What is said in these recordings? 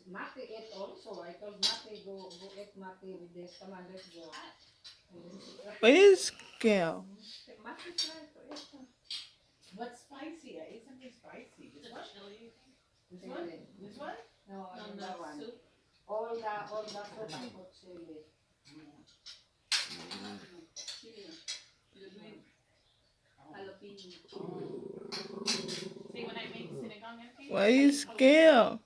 Mati ate also. I told Mati go eat Mati with this. Come on, let's go. And then she Why is scale? Mati tried to eat some. What's spicy? I ate something spicy. This one? chili. This one? This one? No, On and the that one. soup. All the soup I put chili. Chili. You're doing Oh. jalapeno. See, when I make sinigang and things, Why is scale?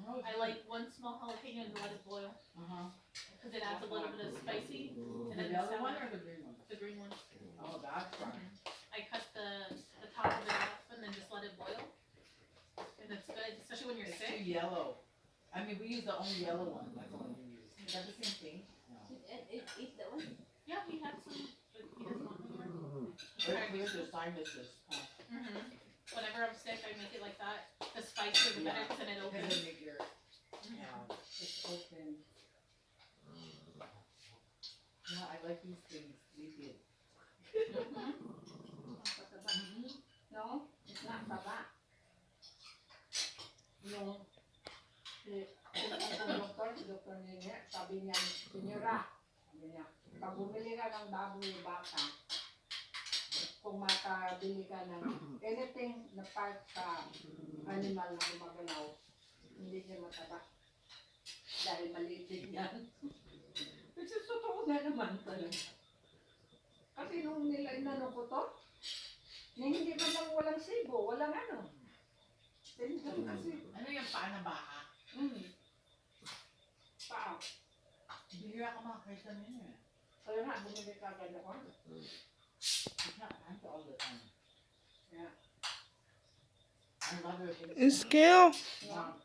Oh, I like one small jalapeno and let it boil Uh-huh. because it adds a little bit of spicy. And The then yellow sour. one or the green one? The green one. Oh, that's fine. I cut the top of it off and then just let it boil. And it's good, especially when you're It's too sick. yellow. I mean, we use the only yellow one. That's the one we use. Is that the same thing? No. Eat that one. Yeah, we have some, but he doesn't want anymore. But here's the sinuses. Whenever I'm sick, I make it like that. The spice is better because then it And opens. then make your, yeah. It's open. Yeah, I like these things. We did. No, it's not baba. No. Si doktor niya, sabi niya, Senyora, sabi niya, pag bumili ka ng baboy baka, kung makabili ka ng anything na part sa animal na gumagalaw, hindi siya mataba. Dahil maliit din yan. Which is totoo na naman talaga. Kasi nung nila inano ko to, na hindi man lang walang sibo, walang ano. Sinigang kasi. Ano yung paa na baka? Paa. Bihira ka makakita niya eh. Kaya nga, bumili ka agad ako. It's not nice all the time. Yeah. My mother hates Is scale? Yeah.